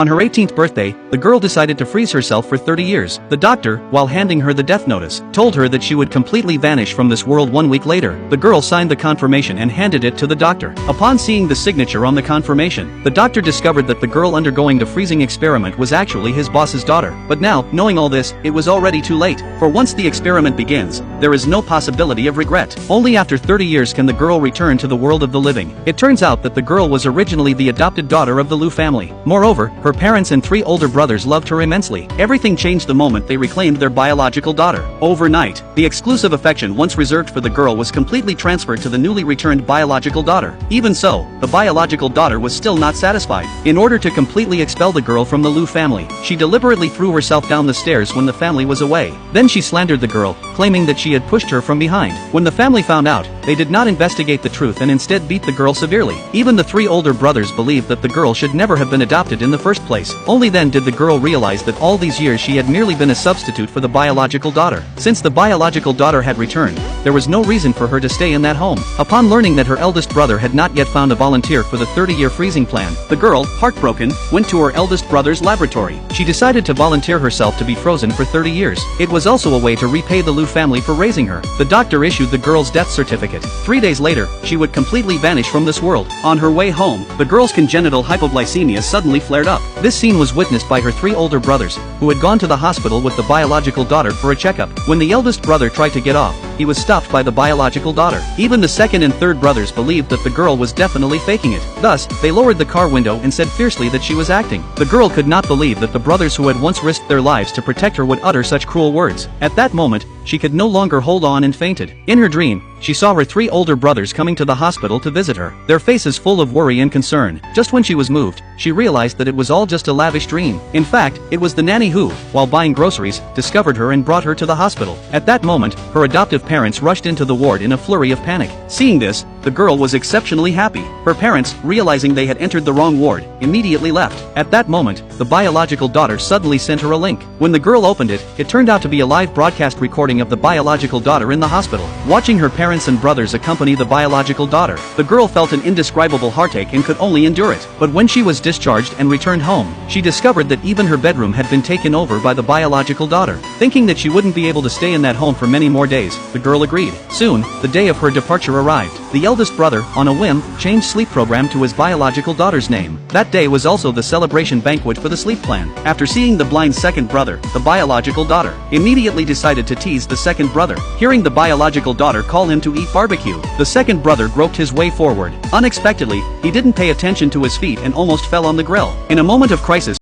On her 18th birthday, the girl decided to freeze herself for 30 years. The doctor, while handing her the death notice, told her that she would completely vanish from this world 1 week later. The girl signed the confirmation and handed it to the doctor. Upon seeing the signature on the confirmation, the doctor discovered that the girl undergoing the freezing experiment was actually his boss's daughter. But now, knowing all this, it was already too late. For once the experiment begins, there is no possibility of regret. Only after 30 years can the girl return to the world of the living. It turns out that the girl was originally the adopted daughter of the Liu family. Moreover, her parents and 3 older brothers loved her immensely. Everything changed the moment they reclaimed their biological daughter. Overnight, the exclusive affection once reserved for the girl was completely transferred to the newly returned biological daughter. Even so, the biological daughter was still not satisfied. In order to completely expel the girl from the Liu family, she deliberately threw herself down the stairs when the family was away. Then she slandered the girl, claiming that she had pushed her from behind. When the family found out, they did not investigate the truth and instead beat the girl severely. Even the 3 older brothers believed that the girl should never have been adopted in the first place. Only then did the girl realize that all these years she had merely been a substitute for the biological daughter. Since the biological daughter had returned, there was no reason for her to stay in that home. Upon learning that her eldest brother had not yet found a volunteer for the 30-year freezing plan, the girl, heartbroken, went to her eldest brother's laboratory. She decided to volunteer herself to be frozen for 30 years. It was also a way to repay the Liu family for raising her. The doctor issued the girl's death certificate. 3 days later, she would completely vanish from this world. On her way home, the girl's congenital hypoglycemia suddenly flared up. This scene was witnessed by her 3 older brothers, who had gone to the hospital with the biological daughter for a checkup. When the eldest brother tried to get off, he was stopped by the biological daughter. Even the second and third brothers believed that the girl was definitely faking it. Thus, they lowered the car window and said fiercely that she was acting. The girl could not believe that the brothers who had once risked their lives to protect her would utter such cruel words. At that moment, she could no longer hold on and fainted. In her dream, she saw her 3 older brothers coming to the hospital to visit her, their faces full of worry and concern. Just when she was moved, she realized that it was all just a lavish dream. In fact, it was the nanny who, while buying groceries, discovered her and brought her to the hospital. At that moment, her adoptive parents rushed into the ward in a flurry of panic. Seeing this, the girl was exceptionally happy. Her parents, realizing they had entered the wrong ward, immediately left. At that moment, the biological daughter suddenly sent her a link. When the girl opened it, it turned out to be a live broadcast recording of the biological daughter in the hospital. Watching her parents and brothers accompany the biological daughter, the girl felt an indescribable heartache and could only endure it. But when she was discharged and returned home, she discovered that even her bedroom had been taken over by the biological daughter. Thinking that she wouldn't be able to stay in that home for many more days, the girl agreed. Soon, the day of her departure arrived. The eldest brother, on a whim, changed sleep program to his biological daughter's name. That day was also the celebration banquet for the sleep plan. After seeing the blind second brother, the biological daughter immediately decided to tease the second brother. Hearing the biological daughter call him to eat barbecue, the second brother groped his way forward. Unexpectedly, he didn't pay attention to his feet and almost fell on the grill. In a moment of crisis,